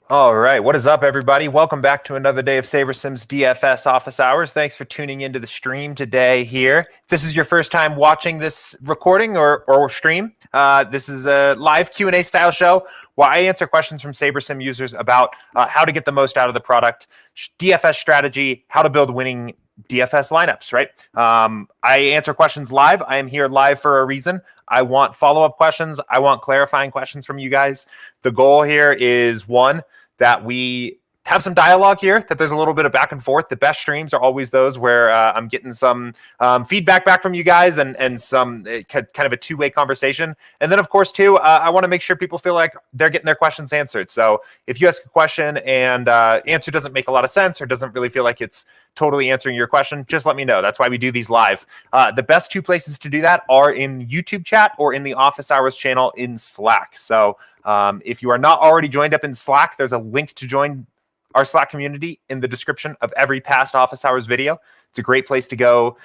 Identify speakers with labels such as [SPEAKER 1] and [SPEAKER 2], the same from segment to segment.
[SPEAKER 1] All right, what is up, everybody? Welcome back to another day of SaberSim's DFS Office Hours. Thanks for tuning into the stream today here. If this is your first time watching this recording or stream, this is a live Q&A style show where I answer questions from SaberSim users about how to get the most out of the product, DFS strategy, how to build winning DFS lineups, right? I answer questions live. I am here live for a reason. I want follow-up questions. I want clarifying questions from you guys. The goal here is, one, that we have some dialogue here, that there's a little bit of back and forth. The best streams are always those where I'm getting some feedback back from you guys and some kind of a two-way conversation. And then, of course, too, I want to make sure people feel like they're getting their questions answered. So if you ask a question and answer doesn't make a lot of sense or doesn't really feel like it's totally answering your question, just let me know. That's why we do these live. The best two places to do that are in YouTube chat or in the Office Hours channel in Slack. So if you are not already joined up in Slack, there's a link to join our Slack community in the description of every past Office Hours video. It's a great place to go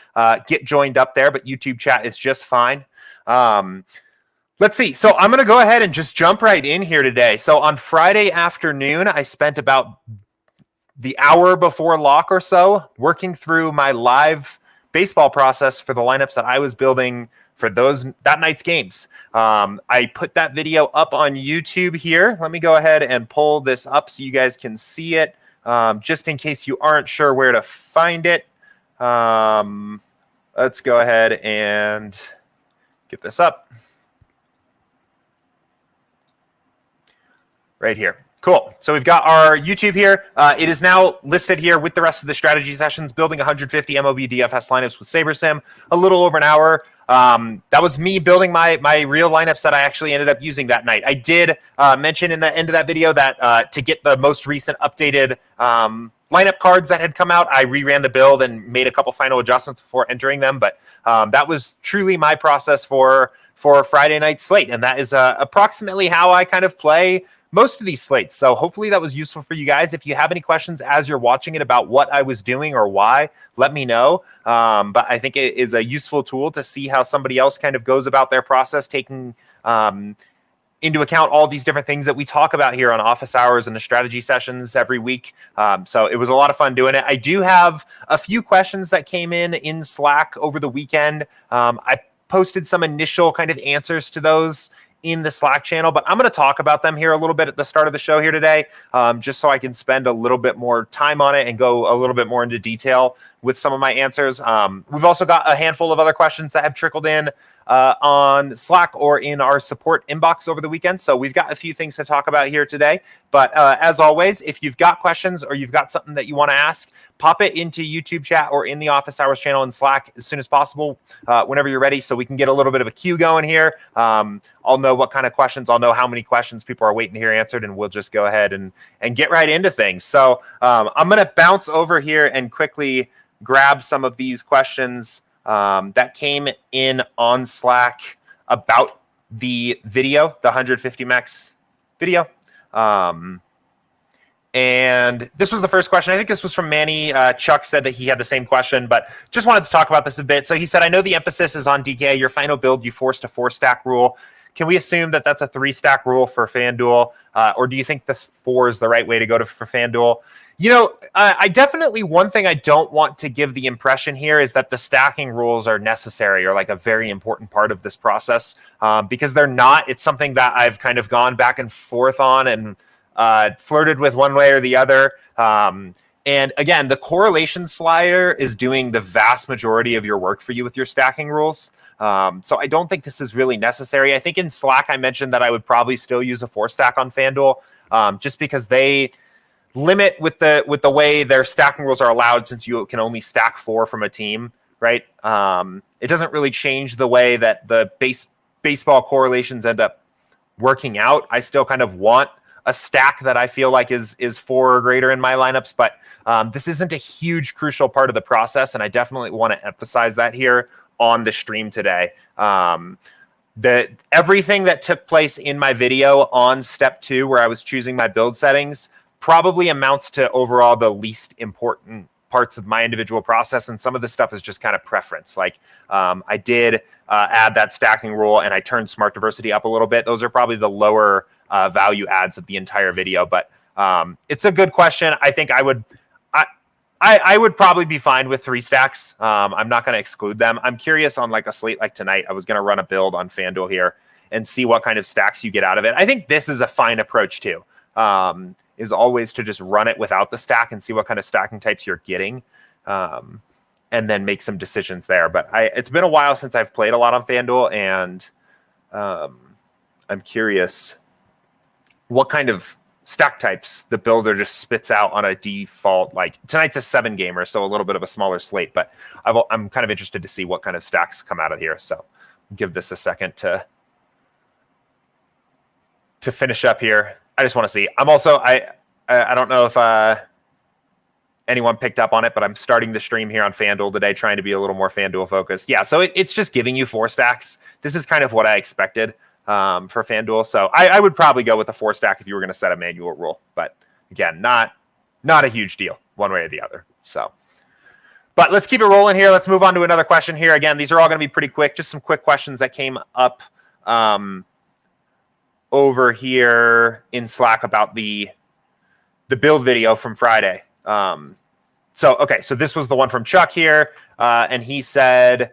[SPEAKER 1] get joined up there, but YouTube chat is just fine. Let's see. So I'm going to go ahead and just jump right in here today. So on Friday afternoon, I spent about the hour before lock or so working through my live baseball process for the lineups that I was building for that night's games. I put that video up on YouTube here. Let me go ahead and pull this up so you guys can see it, just in case you aren't sure where to find it. Let's go ahead and get this up. Right here. Cool. So we've got our YouTube here. It is now listed here with the rest of the strategy sessions, building 150 MLB DFS lineups with SaberSim, a little over an hour. That was me building my real lineups that I actually ended up using that night. I did mention in the end of that video that to get the most recent updated lineup cards that had come out, I reran the build and made a couple final adjustments before entering them. But that was truly my process for Friday night slate. And that is approximately how I kind of play most of these slates. So hopefully that was useful for you guys. If you have any questions as you're watching it about what I was doing or why, let me know. But I think it is a useful tool to see how somebody else kind of goes about their process, taking into account all these different things that we talk about here on Office Hours and the strategy sessions every week. So it was a lot of fun doing it. I do have a few questions that came in Slack over the weekend. I posted some initial kind of answers to those in the Slack channel, but I'm going to talk about them here a little bit at the start of the show here today, just so I can spend a little bit more time on it and go a little bit more into detail with some of my answers. We've also got a handful of other questions that have trickled in on Slack or in our support inbox over the weekend. So we've got a few things to talk about here today. But as always, if you've got questions or you've got something that you want to ask, pop it into YouTube chat or in the Office Hours channel in Slack as soon as possible, whenever you're ready, so we can get a little bit of a queue going here. I'll know what kind of questions, I'll know how many questions people are waiting to hear answered, and we'll just go ahead and get right into things. So I'm going to bounce over here and quickly grab some of these questions that came in on Slack about the video, the 150 max video. And this was the first question. I think this was from Manny. Chuck said that he had the same question, but just wanted to talk about this a bit. So he said, I know the emphasis is on DK. Your final build, you forced a 4-stack rule. Can we assume that that's a 3-stack rule for FanDuel? Or do you think the 4 is the right way to go for FanDuel? You know, I definitely, one thing I don't want to give the impression here is that the stacking rules are necessary or like a very important part of this process, because they're not. It's something that I've kind of gone back and forth on and flirted with one way or the other. And again, the correlation slider is doing the vast majority of your work for you with your stacking rules. So I don't think this is really necessary. I think in Slack, I mentioned that I would probably still use a 4-stack on FanDuel, just because they limit with the way their stacking rules are allowed, since you can only stack 4 from a team, right? It doesn't really change the way that the baseball correlations end up working out. I still kind of want a stack that I feel like is 4 or greater in my lineups, but this isn't a huge crucial part of the process, and I definitely want to emphasize that here on the stream today. Everything that took place in my video on step 2, where I was choosing my build settings, probably amounts to overall the least important parts of my individual process, and some of this stuff is just kind of preference. Like I did add that stacking rule, and I turned smart diversity up a little bit. Those are probably the lower value adds of the entire video, but It's a good question. I think I would probably be fine with 3 stacks. I'm not going to exclude them. I'm curious on like a slate like tonight. I was going to run a build on FanDuel here and see what kind of stacks you get out of it. I think this is a fine approach too, is always to just run it without the stack and see what kind of stacking types you're getting, and then make some decisions there. But it's been a while since I've played a lot on FanDuel, and I'm curious what kind of stack types the builder just spits out on a default. Like tonight's a 7 gamer, so a little bit of a smaller slate, but I'm kind of interested to see what kind of stacks come out of here. So give this a second to finish up here. I just want to see. I'm also, I don't know if anyone picked up on it, but I'm starting the stream here on FanDuel today, trying to be a little more FanDuel focused. Yeah, so it's just giving you 4 stacks. This is kind of what I expected for FanDuel. So I would probably go with a 4 stack if you were going to set a manual rule. But again, not a huge deal one way or the other. So, but let's keep it rolling here. Let's move on to another question here. Again, these are all going to be pretty quick. Just some quick questions that came up over here in Slack about the build video from Friday. So this was the one from Chuck here. And he said,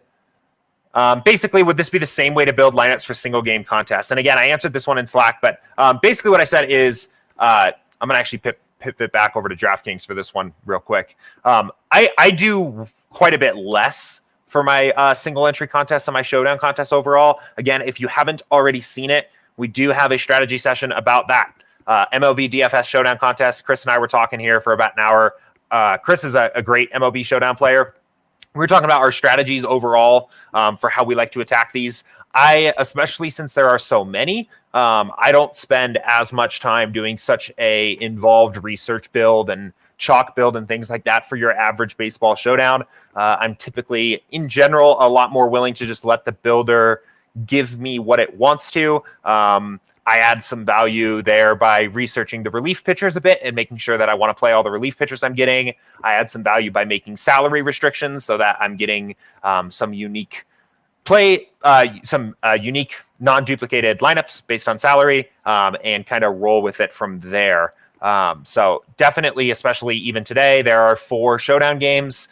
[SPEAKER 1] basically, would this be the same way to build lineups for single game contests? And again, I answered this one in Slack, but basically what I said is, I'm going to actually pivot back over to DraftKings for this one real quick. I do quite a bit less for my single entry contests and my showdown contests overall. Again, if you haven't already seen it, we do have a strategy session about that. MLB DFS showdown contest. Chris and I were talking here for about an hour. Chris is a great MLB showdown player. We're talking about our strategies overall for how we like to attack these. Especially since there are so many, I don't spend as much time doing such a involved research build and chalk build and things like that for your average baseball showdown. I'm typically, in general, a lot more willing to just let the builder give me what it wants to. I add some value there by researching the relief pitchers a bit and making sure that I want to play all the relief pitchers I'm getting. I add some value by making salary restrictions so that I'm getting some unique unique non-duplicated lineups based on salary, and kind of roll with it from there. So definitely, especially even today, there are 4 showdown games,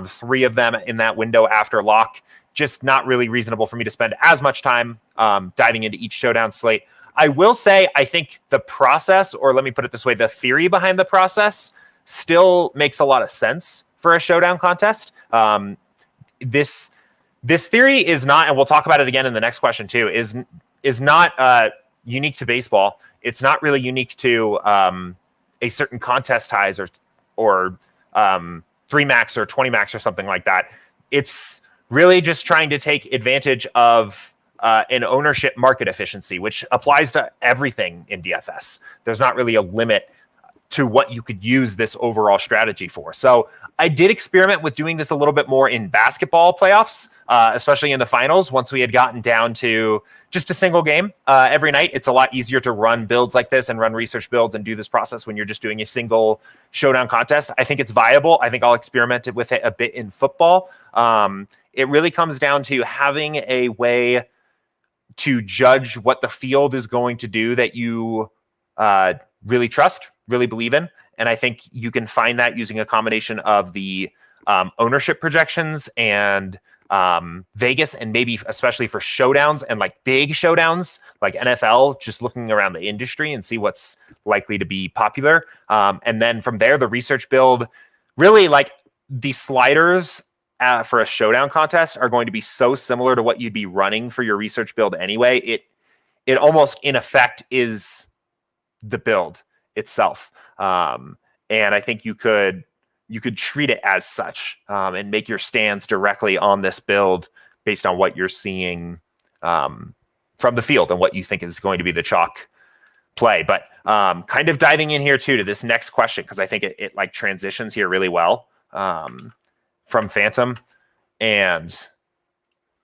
[SPEAKER 1] 3 of them in that window after lock. Just not really reasonable for me to spend as much time diving into each showdown slate. I will say, I think the process, or let me put it this way, the theory behind the process still makes a lot of sense for a showdown contest. This theory is not, and we'll talk about it again in the next question too, is not unique to baseball. It's not really unique to a certain contest ties or 3 max or 20 max or something like that. It's really just trying to take advantage of an ownership market efficiency, which applies to everything in DFS. There's not really a limit to what you could use this overall strategy for. So I did experiment with doing this a little bit more in basketball playoffs, especially in the finals. Once we had gotten down to just a single game every night, it's a lot easier to run builds like this and run research builds and do this process when you're just doing a single showdown contest. I think it's viable. I think I'll experiment with it a bit in football. It really comes down to having a way to judge what the field is going to do that you really trust, really believe in. And I think you can find that using a combination of the ownership projections and Vegas, and maybe especially for showdowns and like big showdowns like NFL, just looking around the industry and see what's likely to be popular. And then from there, the research build, really like the sliders for a showdown contest are going to be so similar to what you'd be running for your research build anyway. It almost in effect is the build itself. And I think you could treat it as such, and make your stands directly on this build based on what you're seeing from the field and what you think is going to be the chalk play. But kind of diving in here too to this next question, because I think it like transitions here really well. From Phantom, and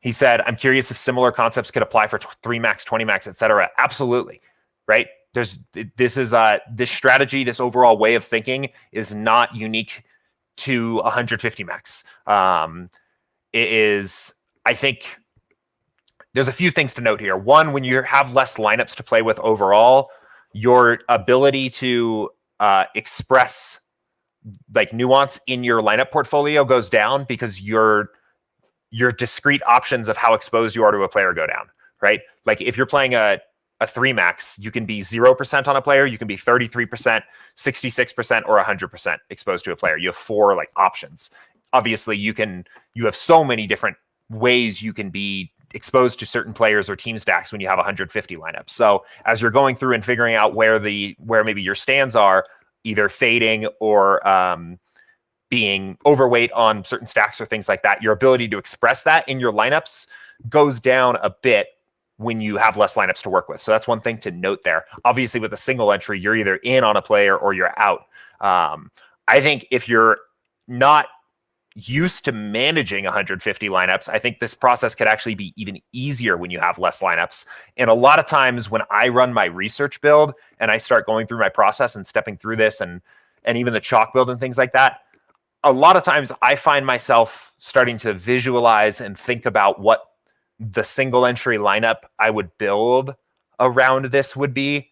[SPEAKER 1] he said, I'm curious if similar concepts could apply for 3 max, 20 max, etc. Absolutely. Right. This strategy, this overall way of thinking is not unique to 150 max. It is, I think there's a few things to note here. One, when you have less lineups to play with overall, your ability to express like nuance in your lineup portfolio goes down because your discrete options of how exposed you are to a player go down, right? Like if you're playing a 3 max, you can be 0% on a player, you can be 33%, 66%, or 100% exposed to a player. You have 4 like options. Obviously, you have so many different ways you can be exposed to certain players or team stacks when you have 150 lineups. So as you're going through and figuring out where maybe your stands are, either fading or being overweight on certain stacks or things like that, your ability to express that in your lineups goes down a bit when you have less lineups to work with. So that's one thing to note there. Obviously, with a single entry, you're either in on a player or you're out. I think if you're not used to managing 150 lineups, I think this process could actually be even easier when you have less lineups. And a lot of times when I run my research build and I start going through my process and stepping through this and even the chalk build and things like that, a lot of times I find myself starting to visualize and think about what the single entry lineup I would build around this would be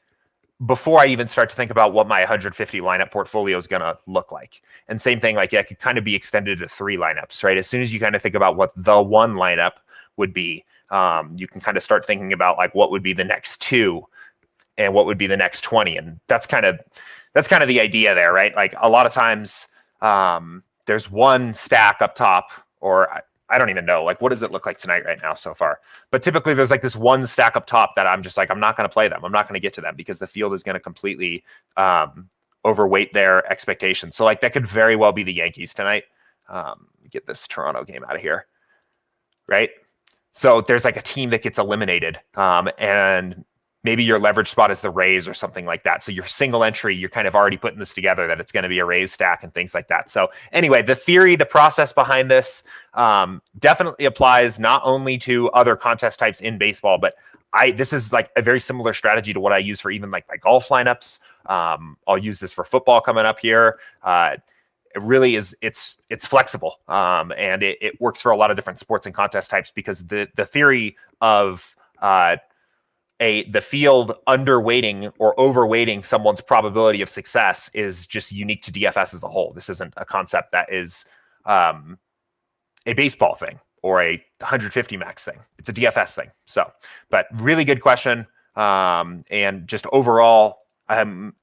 [SPEAKER 1] before I even start to think about what my 150 lineup portfolio is going to look like. And same thing, like it could kind of be extended to 3 lineups, right? As soon as you kind of think about what the 1 lineup would be, you can kind of start thinking about like what would be the next 2 and what would be the next 20. And that's kind of the idea there, right? Like a lot of times there's one stack up top, or I don't even know, like what does it look like tonight right now so far? But typically there's like this one stack up top that I'm just like, I'm not going to play them. I'm not going to get to them because the field is going to completely overweight their expectations. So like that could very well be the Yankees tonight. Get this Toronto game out of here, right? So there's like a team that gets eliminated and maybe your leverage spot is the Rays or something like that. So your single entry, you're kind of already putting this together that it's going to be a Rays stack and things like that. So anyway, the theory, the process behind this definitely applies not only to other contest types in baseball, but this is like a very similar strategy to what I use for even like my golf lineups. I'll use this for football coming up here. It really is, it's flexible and it works for a lot of different sports and contest types because the theory of the field underweighting or overweighting someone's probability of success is just unique to DFS as a whole. This isn't a concept that is a baseball thing or a 150 max thing. It's a DFS thing. So, but really good question. And just overall,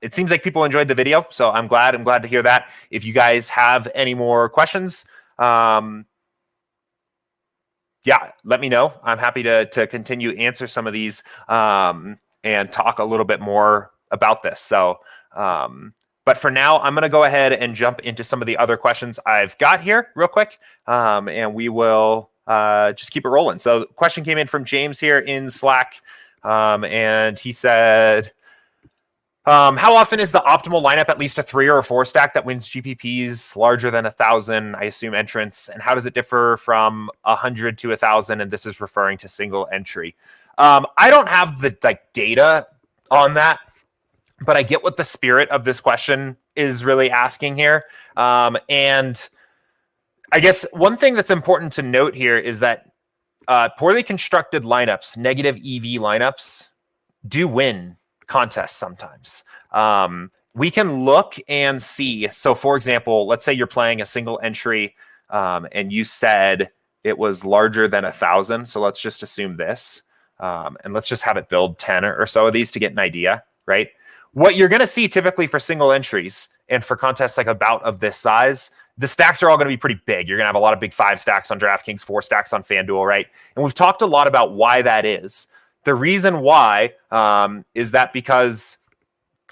[SPEAKER 1] it seems like people enjoyed the video. So I'm glad to hear that. If you guys have any more questions, yeah, let me know. I'm happy to continue answer some of these and talk a little bit more about this. So, but for now, I'm going to go ahead and jump into some of the other questions I've got here real quick, and we will just keep it rolling. So the question came in from James here in Slack, and he said, how often is the optimal lineup at least a 3 or a 4 stack that wins GPPs larger than 1,000, I assume, entrants? And how does it differ from 100 to 1,000? And this is referring to single entry. I don't have the data on that, but I get what the spirit of this question is really asking here. And I guess one thing that's important to note here is that poorly constructed lineups, negative EV lineups, do win contests sometimes. We can look and see. So for example, let's say you're playing a single entry and you said it was larger than 1,000. So let's just assume this and let's just have it build 10 or so of these to get an idea, right? What you're going to see typically for single entries and for contests like a bout of this size, the stacks are all going to be pretty big. You're going to have a lot of big 5 stacks on DraftKings, 4 stacks on FanDuel, right? And we've talked a lot about why that is. The reason why is that because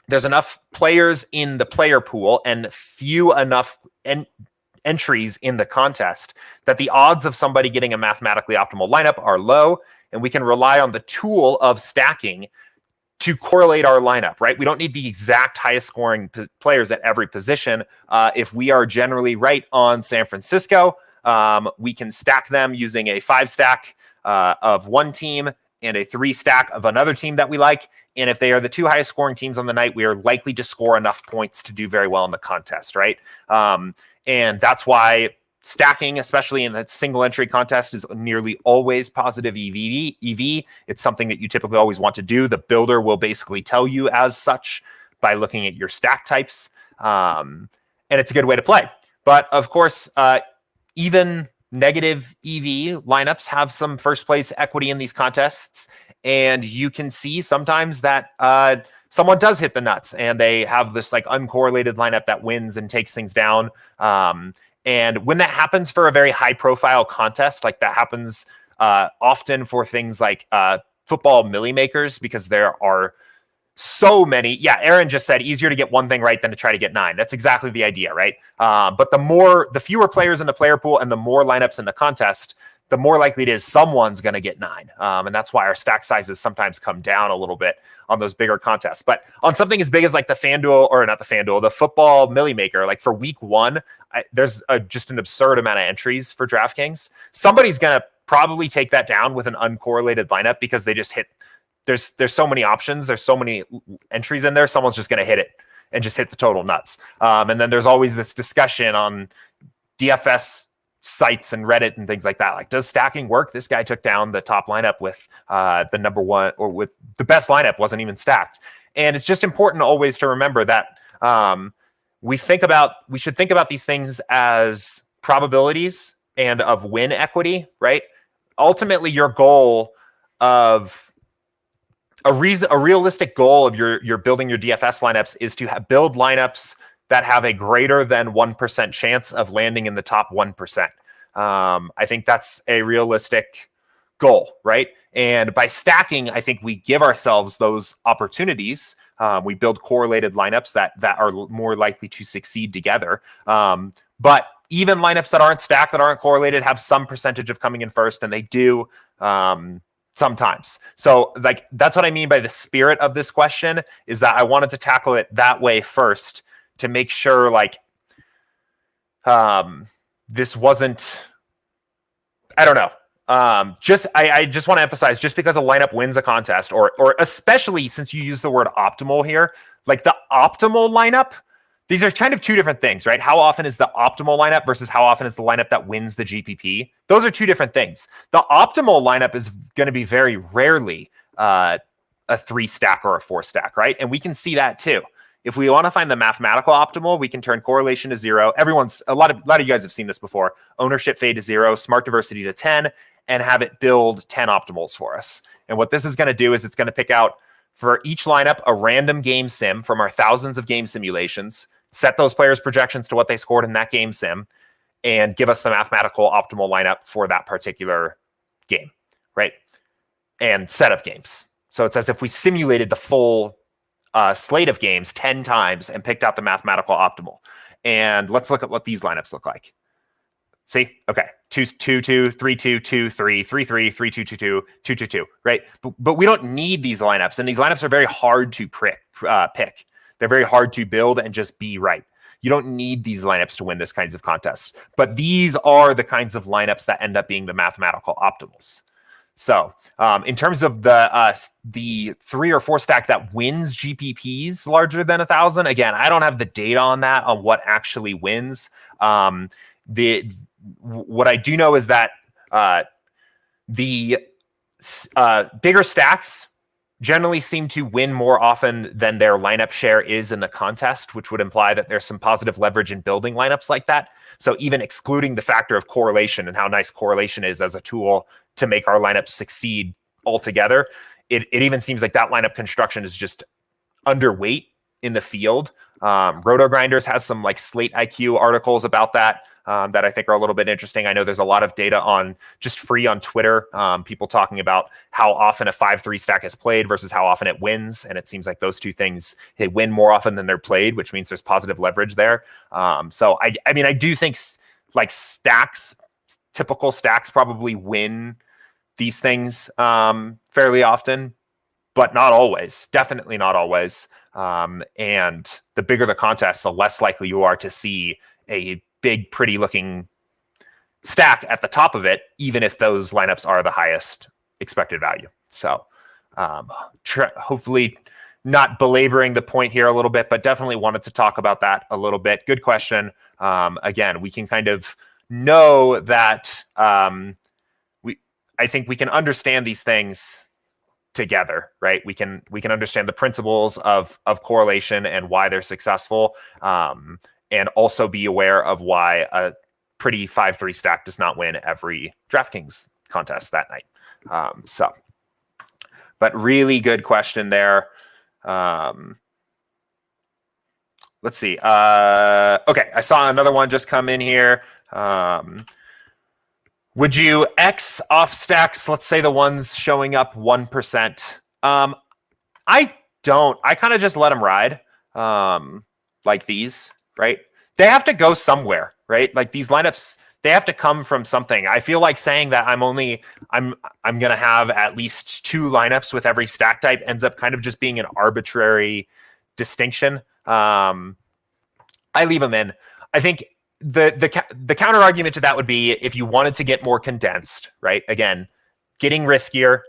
[SPEAKER 1] there's enough players in the player pool and few enough entries in the contest that the odds of somebody getting a mathematically optimal lineup are low, and we can rely on the tool of stacking to correlate our lineup, right? We don't need the exact highest scoring players at every position. If we are generally right on San Francisco, we can stack them using a 5 stack of one team and a 3 stack of another team that we like. And if they are the 2 highest scoring teams on the night, we are likely to score enough points to do very well in the contest, right? And that's why stacking, especially in a single entry contest, is nearly always positive EV. It's something that you typically always want to do. The builder will basically tell you as such. by looking at your stack types. And it's a good way to play. But of course, even negative EV lineups have some first place equity in these contests. And you can see sometimes that someone does hit the nuts and they have this like uncorrelated lineup that wins and takes things down. And when that happens for a very high profile contest, like that happens often for things like football milli makers, because there are so many. Yeah, Aaron just said easier to get one thing right than to try to get 9. That's exactly the idea, right? But the fewer players in the player pool and the more lineups in the contest, the more likely it is someone's going to get 9. And that's why our stack sizes sometimes come down a little bit on those bigger contests. But on something as big as like the football milli maker, like for week 1, there's just an absurd amount of entries for DraftKings. Somebody's going to probably take that down with an uncorrelated lineup because they just hit. There's so many options. There's so many entries in there. Someone's just going to hit it and just hit the total nuts. And then there's always this discussion on DFS sites and Reddit and things like that. Like, does stacking work? This guy took down the top lineup with the number one, or with the best lineup wasn't even stacked. And it's just important always to remember that we should think about these things as probabilities and of win equity, right? Ultimately, your goal of a realistic goal of your building your DFS lineups is to build lineups that have a greater than 1% chance of landing in the top 1%. I think that's a realistic goal, right? And by stacking, I think we give ourselves those opportunities. We build correlated lineups that are more likely to succeed together. But even lineups that aren't stacked, that aren't correlated, have some percentage of coming in first, and they do sometimes. So like, that's what I mean by the spirit of this question, is that I wanted to tackle it that way first to make sure like this wasn't, I don't know. I just want to emphasize, just because a lineup wins a contest, or especially since you use the word optimal here, like the optimal lineup, these are kind of two different things, right? How often is the optimal lineup versus how often is the lineup that wins the GPP? Those are two different things. The optimal lineup is going to be very rarely a 3 stack or a 4 stack, right? And we can see that too. If we want to find the mathematical optimal, we can turn correlation to 0. A lot of you guys have seen this before. Ownership fade to 0, smart diversity to 10, and have it build 10 optimals for us. And what this is going to do is it's going to pick out for each lineup a random game sim from our thousands of game simulations, set those players' projections to what they scored in that game sim, and give us the mathematical optimal lineup for that particular game, right? And set of games. So it's as if we simulated the full slate of games 10 times and picked out the mathematical optimal. And let's look at what these lineups look like. See? Okay. 2-2, 3-2, 2-3, 3-3, 3-2, 2-2, 2-2, right? But we don't need these lineups. And these lineups are very hard to pick. They're very hard to build and just be right. You don't need these lineups to win this kinds of contests. But these are the kinds of lineups that end up being the mathematical optimals. So in terms of the 3 or 4 stack that wins GPPs larger than 1,000, again, I don't have the data on that, on what actually wins. What I do know is that the bigger stacks generally seem to win more often than their lineup share is in the contest, which would imply that there's some positive leverage in building lineups like that. So even excluding the factor of correlation and how nice correlation is as a tool to make our lineups succeed altogether, it even seems like that lineup construction is just underweight in the field. Roto Grinders has some like Slate IQ articles about that I think are a little bit interesting. I know there's a lot of data on just free on Twitter, people talking about how often a 5-3 stack is played versus how often it wins. And it seems like those two things, they win more often than they're played, which means there's positive leverage there. So I mean, I do think like typical stacks probably win these things fairly often, but not always. Definitely not always. And the bigger the contest, the less likely you are to see a big, pretty looking stack at the top of it, even if those lineups are the highest expected value. So hopefully not belaboring the point here a little bit, but definitely wanted to talk about that a little bit. Good question. Again, we can kind of know that I think we can understand these things together, right? We can understand the principles of correlation and why they're successful, and also be aware of why a pretty 5-3 stack does not win every DraftKings contest that night. But really good question there. Let's see. Okay, I saw another one just come in here. Would you X off stacks? Let's say the ones showing up 1%. I don't. I kind of just let them ride, like these, right? They have to go somewhere, right? Like these lineups, they have to come from something. I feel like saying that I'm gonna have at least 2 lineups with every stack type ends up kind of just being an arbitrary distinction. I leave them in. I think the counter argument to that would be if you wanted to get more condensed, right? Again, getting riskier,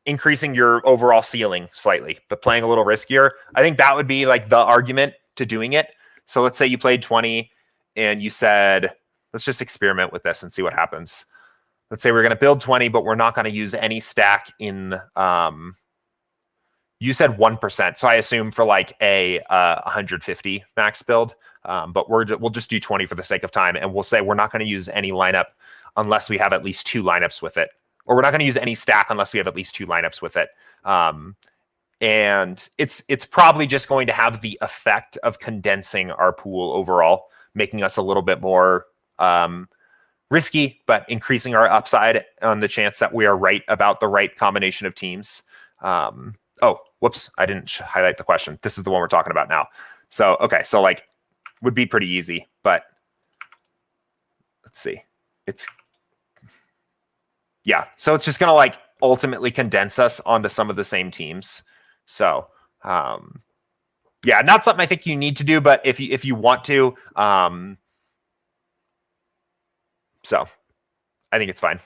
[SPEAKER 1] increasing your overall ceiling slightly, but playing a little riskier. I think that would be like the argument to doing it. So let's say you played 20 and you said, let's just experiment with this and see what happens. Let's say we're going to build 20, but we're not going to use any stack in, you said 1%. So I assume for like a 150 max build, but we'll just do 20 for the sake of time. And we'll say we're not going to use any lineup unless we have at least 2 lineups with it. Or we're not going to use any stack unless we have at least 2 lineups with it. And it's probably just going to have the effect of condensing our pool overall, making us a little bit more risky, but increasing our upside on the chance that we are right about the right combination of teams. Oh, whoops, I didn't highlight the question. This is the one we're talking about now. So, okay, so like would be pretty easy, but let's see. Yeah, so it's just going to like ultimately condense us onto some of the same teams. So, yeah, not something I think you need to do, but if you want to, so I think it's fine.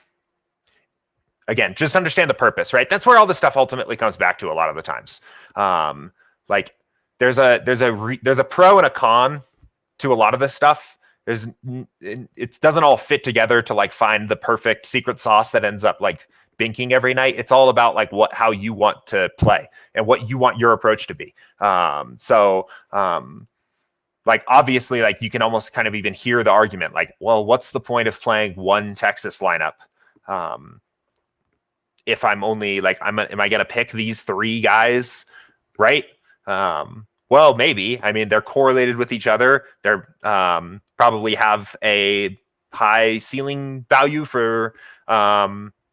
[SPEAKER 1] Again, just understand the purpose, right? That's where all this stuff ultimately comes back to a lot of the times. Like there's a pro and a con to a lot of this stuff. It doesn't all fit together to like find the perfect secret sauce that ends up like binking every night. It's all about like how you want to play and what you want your approach to be. Like obviously, like you can almost kind of even hear the argument, like, well, what's the point of playing one Texas lineup? If I'm only like, am I going to pick these 3 guys, right? Well, maybe. I mean, they're correlated with each other. They're probably have a high ceiling value for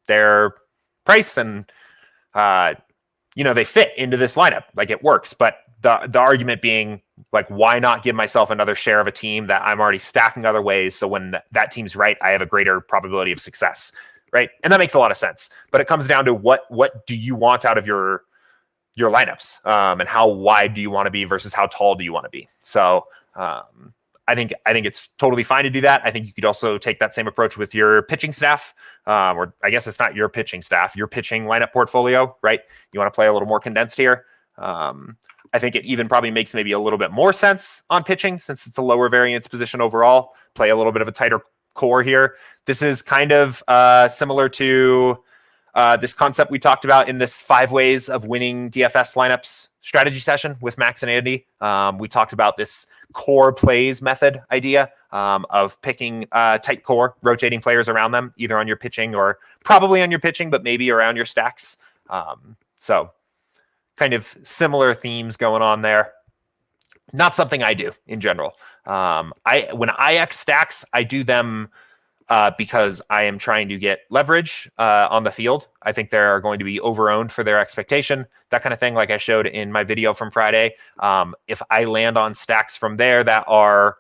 [SPEAKER 1] their price, and they fit into this lineup. Like it works. But the argument being like, why not give myself another share of a team that I'm already stacking other ways? So when that team's right, I have a greater probability of success. Right. And that makes a lot of sense, but it comes down to what do you want out of your lineups, and how wide do you want to be versus how tall do you want to be? So I think it's totally fine to do that. I think you could also take that same approach with your pitching staff, or I guess it's not your pitching staff, your pitching lineup portfolio, right? You want to play a little more condensed here. I think it even probably makes maybe a little bit more sense on pitching since it's a lower variance position overall. Play a little bit of a tighter core here. This is kind of similar to this concept we talked about in this 5 ways of winning DFS lineups strategy session with Max and Andy. We talked about this core plays method idea of picking tight core, rotating players around them, either on your pitching or probably on your pitching, but maybe around your stacks. So kind of similar themes going on there. Not something I do in general. When I X stacks, I do them because I am trying to get leverage on the field. I think they're going to be overowned for their expectation, that kind of thing, like I showed in my video from Friday. If I land on stacks from there that are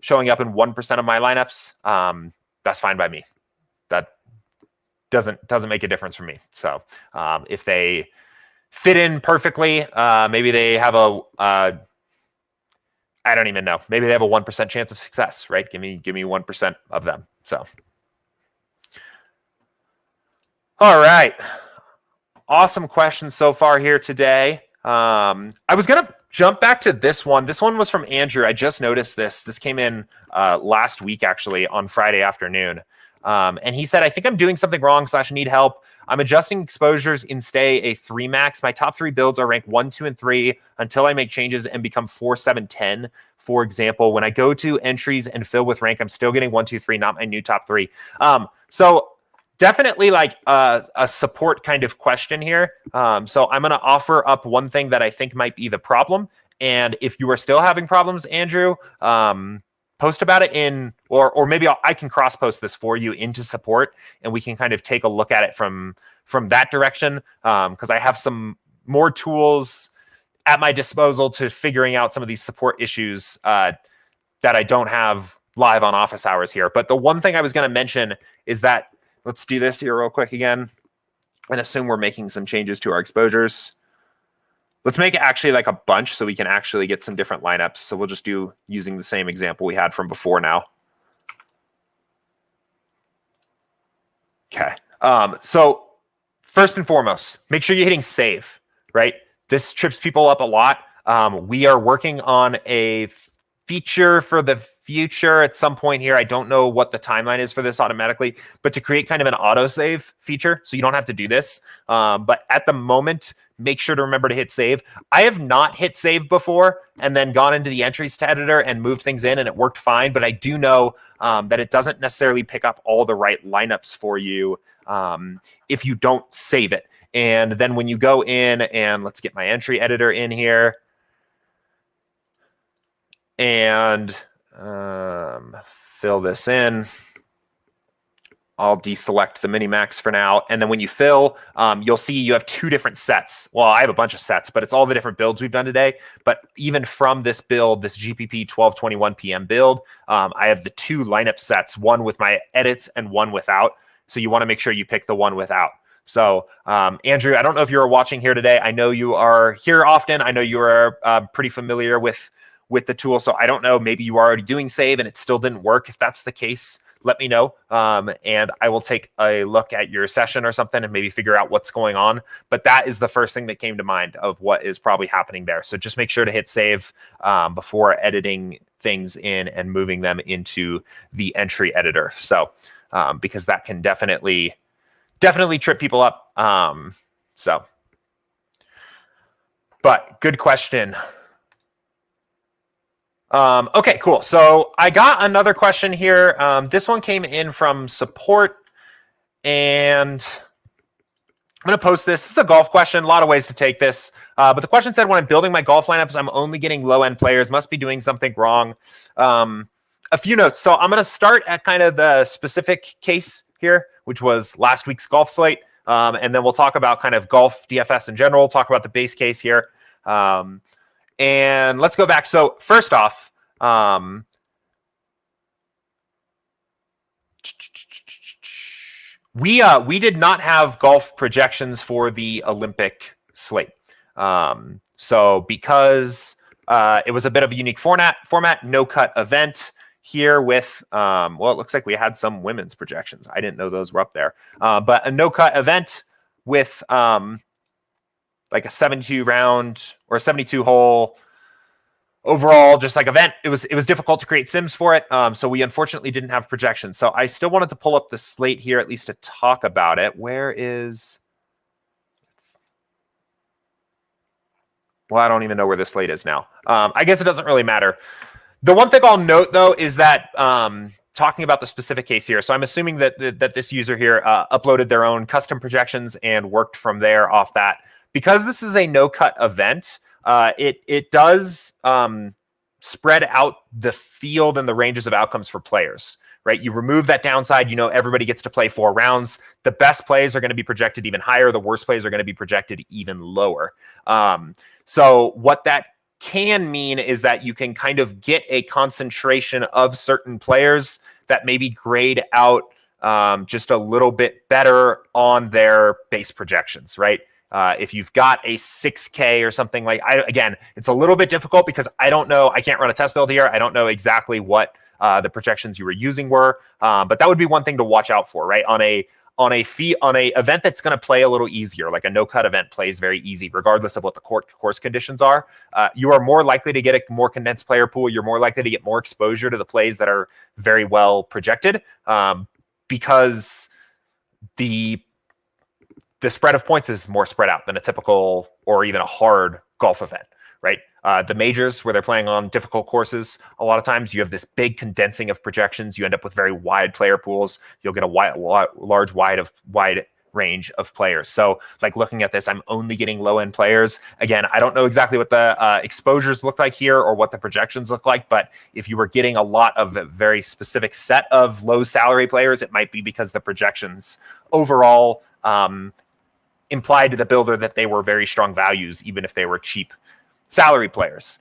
[SPEAKER 1] showing up in 1% of my lineups, that's fine by me. That doesn't make a difference for me. So if they fit in perfectly, maybe they have I don't even know. Maybe they have a 1% chance of success, right? Give me 1% of them. So, all right. Awesome questions so far here today. I was going to jump back to this one. This one was from Andrew. I just noticed this. This came in last week, actually, on Friday afternoon. And he said, I think I'm doing something wrong / need help. I'm adjusting exposures in stay a 3 max. My top 3 builds are ranked 1, 2, and 3 until I make changes and become 4, 7, 10. For example, when I go to entries and fill with rank, I'm still getting 1, 2, 3, not my new top 3. So definitely like a support kind of question here. So I'm going to offer up one thing that I think might be the problem. And if you are still having problems, Andrew, post about it in, or maybe I can cross post this for you into support, and we can kind of take a look at it from that direction. Because I have some more tools at my disposal to figuring out some of these support issues that I don't have live on office hours here. But the one thing I was going to mention is that, let's do this here real quick again and assume we're making some changes to our exposures. Let's make it actually like a bunch so we can actually get some different lineups. So we'll just do using the same example we had from before now. Okay. So first and foremost, make sure you're hitting save, right? This trips people up a lot. We are working on a feature for the future at some point here. I don't know what the timeline is for this automatically, but to create kind of an autosave feature so you don't have to do this. But at the moment, make sure to remember to hit save. I have not hit save before and then gone into the entries to editor and moved things in and it worked fine. But I do know that it doesn't necessarily pick up all the right lineups for you if you don't save it. And then when you go in and let's get my entry editor in here and fill this in. I'll deselect the Minimax for now. And then when you fill, you'll see you have 2 different sets. Well, I have a bunch of sets, but it's all the different builds we've done today. But even from this build, this GPP 12:21 p.m. build, I have the 2 lineup sets, one with my edits and one without. So you want to make sure you pick the one without. So, Andrew, I don't know if you're watching here today. I know you are here often. I know you are pretty familiar with the tool. So I don't know, maybe you are already doing save and it still didn't work. If that's the case, let me know. And I will take a look at your session or something and maybe figure out what's going on. But that is the first thing that came to mind of what is probably happening there. So just make sure to hit save before editing things in and moving them into the entry editor. So, because that can definitely trip people up. But good question. Okay, cool. So I got another question here. This one came in from support, and I'm going to post this. This is a golf question. A lot of ways to take this. But the question said, when I'm building my golf lineups, I'm only getting low-end players. Must be doing something wrong. A few notes. So I'm going to start at kind of the specific case here, which was last week's golf slate. And then we'll talk about kind of golf DFS in general, talk about the base case here. And let's go back. So first off, we did not have golf projections for the Olympic slate. So because it was a bit of a unique format, no cut event here with, well, it looks like we had some women's projections. I didn't know those were up there. But a no cut event with like a 72 round or a 72 hole overall, just like event. It was difficult to create sims for it. So we unfortunately didn't have projections. So I still wanted to pull up the slate here, at least to talk about it. Where is, well, I don't even know where the slate is now. I guess it doesn't really matter. The one thing I'll note though, is that, talking about the specific case here. So I'm assuming that this user here uploaded their own custom projections and worked from there off that. Because this is a no-cut event, it does spread out the field and the ranges of outcomes for players, right? You remove that downside, everybody gets to play 4 rounds. The best plays are going to be projected even higher. The worst plays are going to be projected even lower. So what that can mean is that you can kind of get a concentration of certain players that maybe grade out just a little bit better on their base projections, right? If you've got a 6K or something like, again, it's a little bit difficult because I don't know, I can't run a test build here. I don't know exactly what the projections you were using were, but that would be one thing to watch out for, right? On a event that's going to play a little easier, like a no-cut event plays very easy, regardless of what the course conditions are. You are more likely to get a more condensed player pool. You're more likely to get more exposure to the plays that are very well projected. because the spread of points is more spread out than a typical or even a hard golf event, right? The majors where they're playing on difficult courses, a lot of times you have this big condensing of projections. You end up with very wide player pools. You'll get a wide range of players. So like looking at this, I'm only getting low end players. Again, I don't know exactly what the exposures look like here or what the projections look like, but if you were getting a lot of a very specific set of low salary players, it might be because the projections overall implied to the builder that they were very strong values, even if they were cheap salary players.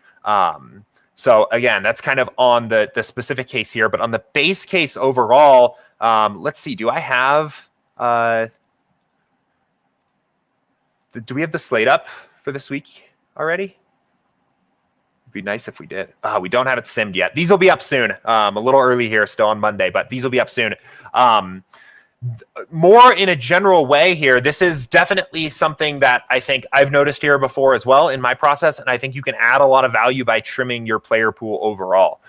[SPEAKER 1] So again, that's kind of on the specific case here, but on the base case overall, let's see, do I have, do we have the slate up for this week already? It'd be nice if we did. We don't have it simmed yet. These will be up soon. A little early here still on Monday, but these will be up soon. More in a general way here, this is definitely something that I think I've noticed here before as well in my process, and I think you can add a lot of value by trimming your player pool overall.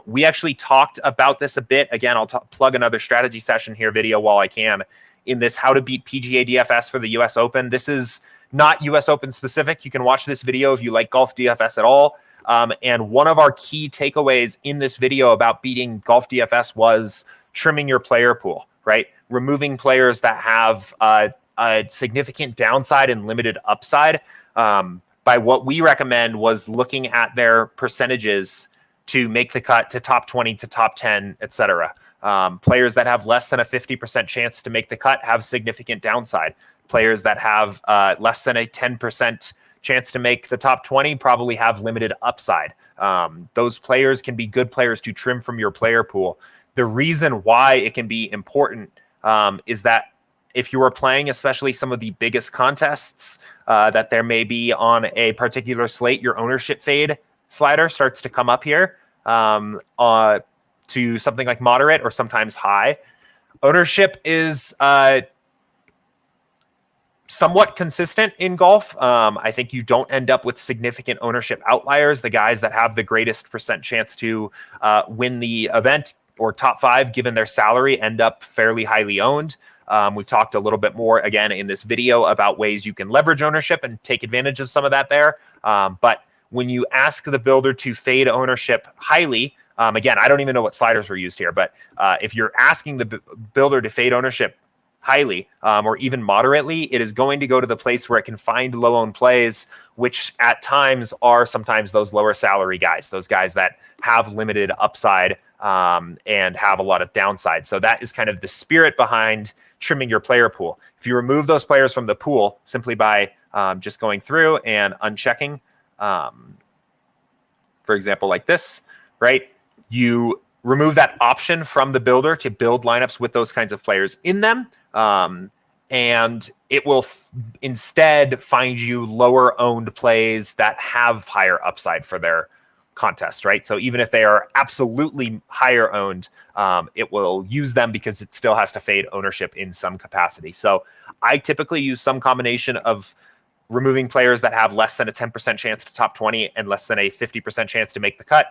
[SPEAKER 1] We actually talked about this a bit. Again, I'll plug another strategy session here video while I can in this how to beat PGA DFS for the US Open. This is not US Open specific. You can watch this video if you like golf DFS at all. And one of our key takeaways in this video about beating golf DFS was trimming your player pool, right? Removing players that have a significant downside and limited upside. By what we recommend was looking at their percentages to make the cut to top 20 to top 10, etc. Players that have less than a 50% chance to make the cut have significant downside. Players that have less than a 10% chance to make the top 20 probably have limited upside. Those players can be good players to trim from your player pool. The reason why it can be important is that if you are playing, especially some of the biggest contests that there may be on a particular slate, your ownership fade slider starts to come up here to something like moderate or sometimes high. Ownership is somewhat consistent in golf. I think you don't end up with significant ownership outliers. The guys that have the greatest percent chance to win the event or top 5 given their salary end up fairly highly owned. We've talked a little bit more again in this video about ways you can leverage ownership and take advantage of some of that there. But when you ask the builder to fade ownership highly, again, I don't even know what sliders were used here, but if you're asking the builder to fade ownership highly or even moderately, it is going to go to the place where it can find low owned plays, which at times are sometimes those lower salary guys, those guys that have limited upside and have a lot of downside. So that is kind of the spirit behind trimming your player pool. If you remove those players from the pool simply by just going through and unchecking, for example, like this, right? You remove that option from the builder to build lineups with those kinds of players in them. And it will instead find you lower owned plays that have higher upside for their contest, right? So even if they are absolutely higher owned, it will use them because it still has to fade ownership in some capacity. So I typically use some combination of removing players that have less than a 10% chance to top 20 and less than a 50% chance to make the cut.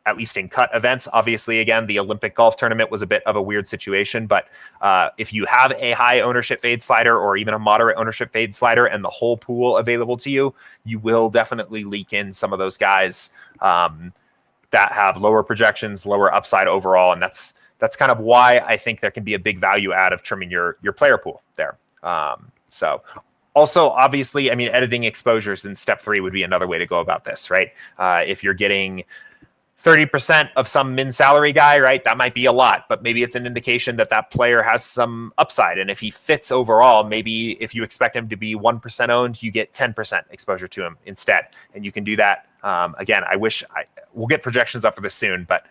[SPEAKER 1] At least in cut events. Obviously, again, the Olympic golf tournament was a bit of a weird situation, but if you have a high ownership fade slider or even a moderate ownership fade slider and the whole pool available to you, you will definitely leak in some of those guys that have lower projections, lower upside overall. And that's kind of why I think there can be a big value add of trimming your player pool there. So also, obviously, I mean, editing exposures in step 3 would be another way to go about this, right? If you're getting 30% of some min salary guy, right? That might be a lot, but maybe it's an indication that that player has some upside. And if he fits overall, maybe if you expect him to be 1% owned, you get 10% exposure to him instead. And you can do that. Again, we'll get projections up for this soon, but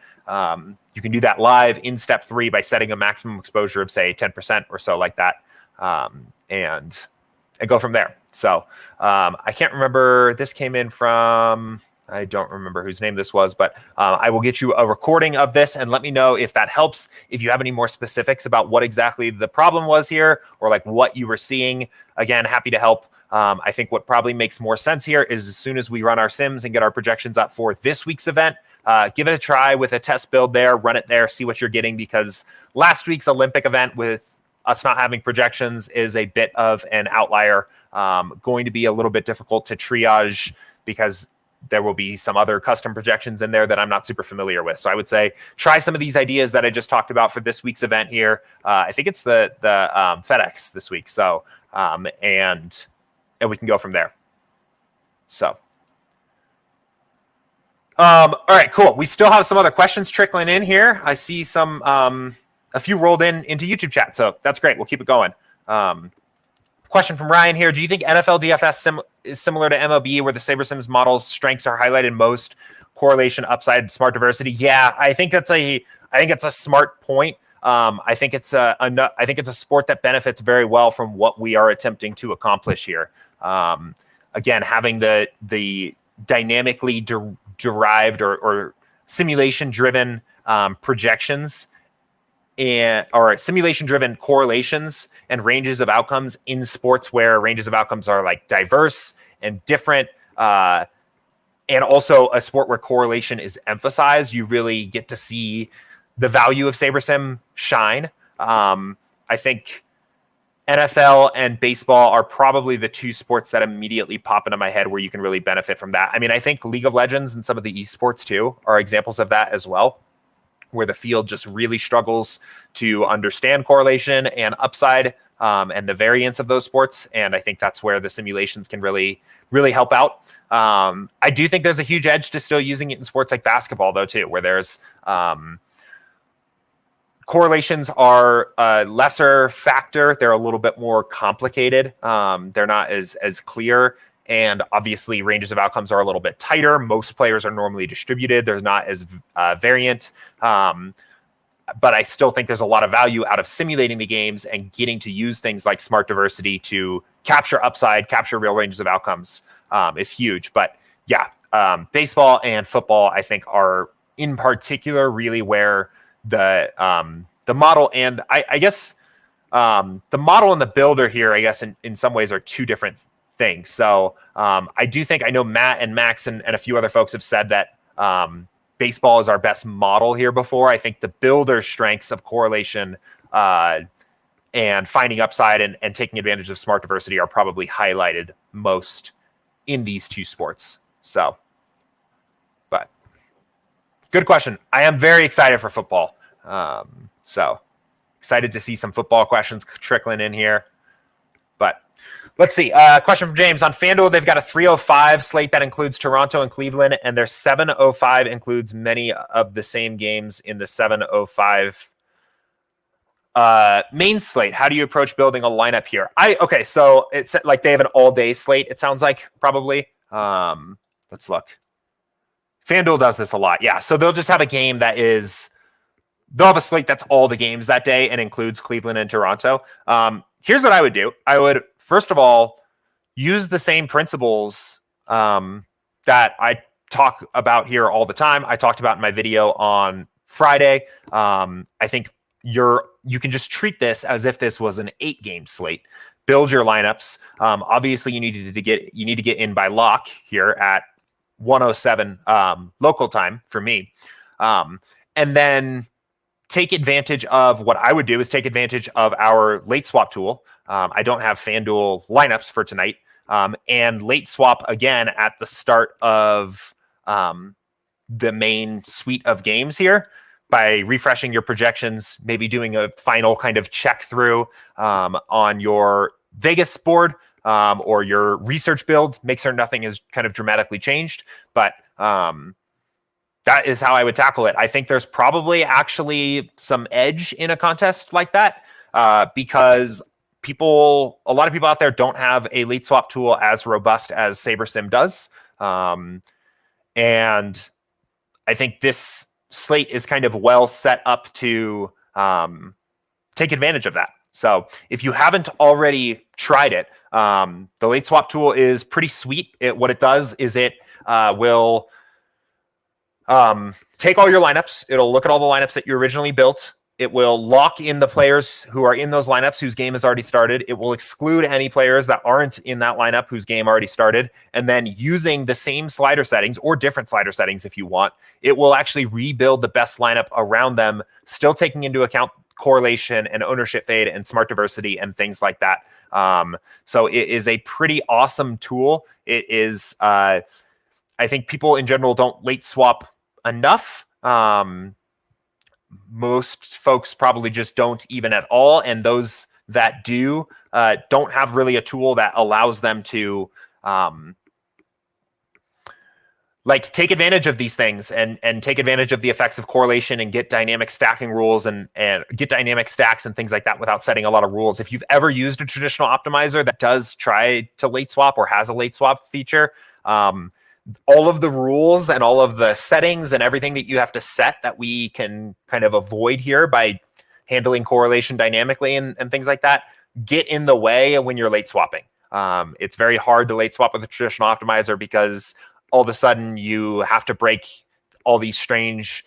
[SPEAKER 1] you can do that live in step 3 by setting a maximum exposure of say 10% or so like that. And go from there. So I can't remember, this came in from I don't remember whose name this was, but I will get you a recording of this and let me know if that helps. If you have any more specifics about what exactly the problem was here or like what you were seeing, again, happy to help. I think what probably makes more sense here is as soon as we run our sims and get our projections up for this week's event, give it a try with a test build there, run it there, see what you're getting, because last week's Olympic event with us not having projections is a bit of an outlier, going to be a little bit difficult to triage because there will be some other custom projections in there that I'm not super familiar with. So I would say try some of these ideas that I just talked about for this week's event here. I think it's the FedEx this week. So, and we can go from there. So, all right, cool. We still have some other questions trickling in here. I see some, a few rolled into YouTube chat. So that's great. We'll keep it going. Question from Ryan here. Do you think NFL DFS is similar to MLB where the SaberSim's model's strengths are highlighted most? Correlation, upside, smart diversity. Yeah, I think it's a smart point. I think it's a sport that benefits very well from what we are attempting to accomplish here. Again, having the dynamically derived or simulation driven projections or simulation-driven correlations and ranges of outcomes in sports where ranges of outcomes are like diverse and different, and also a sport where correlation is emphasized, you really get to see the value of SaberSim shine. I think NFL and baseball are probably the two sports that immediately pop into my head where you can really benefit from that. I mean, I think League of Legends and some of the esports too are examples of that as well, where the field just really struggles to understand correlation and upside, and the variance of those sports. And I think that's where the simulations can really, really help out. I do think there's a huge edge to still using it in sports like basketball though, too, where there's correlations are a lesser factor. They're a little bit more complicated. They're not as clear. And obviously ranges of outcomes are a little bit tighter. Most players are normally distributed. They're not as variant. But I still think there's a lot of value out of simulating the games and getting to use things like smart diversity to capture upside, capture real ranges of outcomes is huge. But yeah, baseball and football, I think, are in particular really where the model and I guess the model and the builder here, I guess, in some ways are two different thing. So I do think, I know Matt and Max and a few other folks have said that baseball is our best model here before. I think the builder strengths of correlation and finding upside and taking advantage of smart diversity are probably highlighted most in these two sports. So, but good question. I am very excited for football. So excited to see some football questions trickling in here. But let's see. Question from James. On FanDuel, they've got a 305 slate that includes Toronto and Cleveland, and their 705 includes many of the same games in the 705 main slate. How do you approach building a lineup here? Okay, so it's like they have an all-day slate, it sounds like, probably. Let's look. FanDuel does this a lot. Yeah, so they'll just have a game that is... They'll have a slate that's all the games that day and includes Cleveland and Toronto. Here's what I would do. I would, first of all, use the same principles that I talk about here all the time. I talked about in my video on Friday. I think you can just treat this as if this was an 8-game slate. Build your lineups. Obviously, you need to get in by lock here at 1:07 local time for me, and then take advantage of what I would do is take advantage of our late swap tool. I don't have FanDuel lineups for tonight. And late swap again at the start of the main suite of games here by refreshing your projections, maybe doing a final kind of check through on your Vegas board or your research build. Make sure nothing is kind of dramatically changed. But that is how I would tackle it. I think there's probably actually some edge in a contest like that because a lot of people out there don't have a late swap tool as robust as SaberSim does. And I think this slate is kind of well set up to take advantage of that. So if you haven't already tried it, the late swap tool is pretty sweet. What it does is it will take all your lineups. It'll look at all the lineups that you originally built. It will lock in the players who are in those lineups whose game has already started. It will exclude any players that aren't in that lineup whose game already started. And then using the same slider settings or different slider settings if you want, it will actually rebuild the best lineup around them, still taking into account correlation and ownership fade and smart diversity and things like that. So it is a pretty awesome tool. It is, I think people in general don't late swap enough. Most folks probably just don't even at all. And those that do don't have really a tool that allows them to like take advantage of these things and take advantage of the effects of correlation and get dynamic stacking rules and get dynamic stacks and things like that without setting a lot of rules. If you've ever used a traditional optimizer that does try to late swap or has a late swap feature, all of the rules and all of the settings and everything that you have to set that we can kind of avoid here by handling correlation dynamically and things like that get in the way when you're late swapping. It's very hard to late swap with a traditional optimizer because all of a sudden you have to break all these strange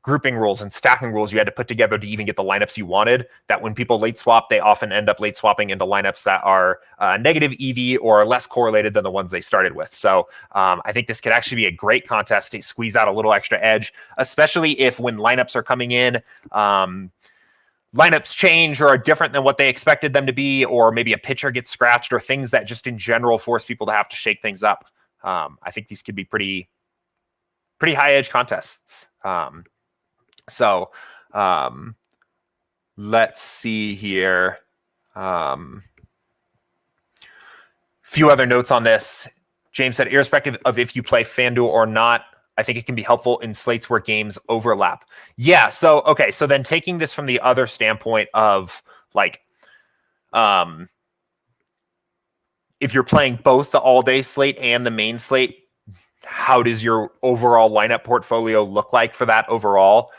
[SPEAKER 1] grouping rules and stacking rules you had to put together to even get the lineups you wanted, that when people late swap, they often end up late swapping into lineups that are negative EV or less correlated than the ones they started with. So I think this could actually be a great contest to squeeze out a little extra edge, especially if when lineups are coming in, lineups change or are different than what they expected them to be, or maybe a pitcher gets scratched or things that just in general force people to have to shake things up. I think these could be pretty high edge contests. So let's see here. Few other notes on this. James said, irrespective of if you play FanDuel or not, I think it can be helpful in slates where games overlap. Yeah. So, okay. So then taking this from the other standpoint of like, if you're playing both the all-day slate and the main slate, how does your overall lineup portfolio look like for that overall?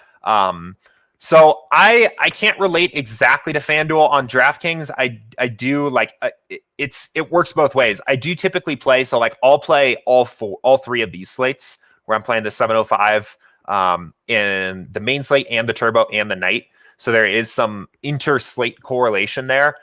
[SPEAKER 1] So I can't relate exactly to FanDuel on DraftKings. I do like it works both ways. I do typically play, so like I'll play all three of these slates where I'm playing the 705 in the main slate and the turbo and the night. So there is some inter-slate correlation there.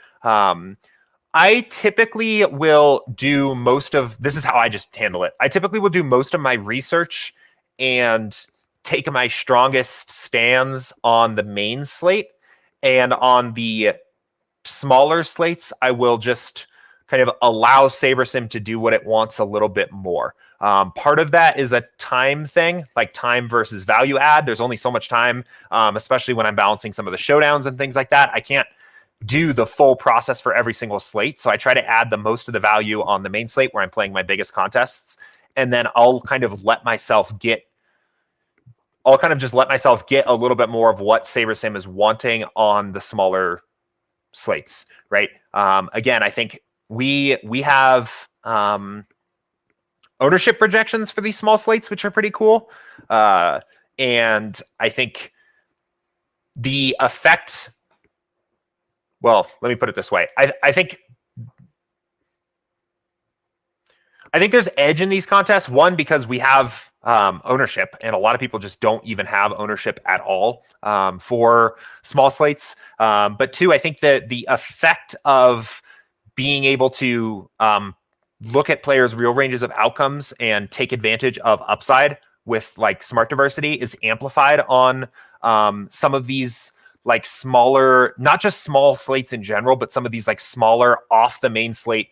[SPEAKER 1] I typically will do most of, this is how I just handle it. I typically will do most of my research and take my strongest stands on the main slate, and on the smaller slates, I will just kind of allow SaberSim to do what it wants a little bit more. Part of that is a time thing, like time versus value add. There's only so much time, especially when I'm balancing some of the showdowns and things like that. I can't do the full process for every single slate. So I try to add the most of the value on the main slate where I'm playing my biggest contests. And then I'll kind of just let myself get a little bit more of what SaberSim is wanting on the smaller slates, right? Again, I think we have ownership projections for these small slates, which are pretty cool. And I think the effect, well, let me put it this way. I think there's edge in these contests. One, because we have ownership, and a lot of people just don't even have ownership at all for small slates. But two, I think that the effect of being able to look at players' real ranges of outcomes and take advantage of upside with like smart diversity is amplified on some of these like smaller, not just small slates in general, but some of these like smaller off the main slates.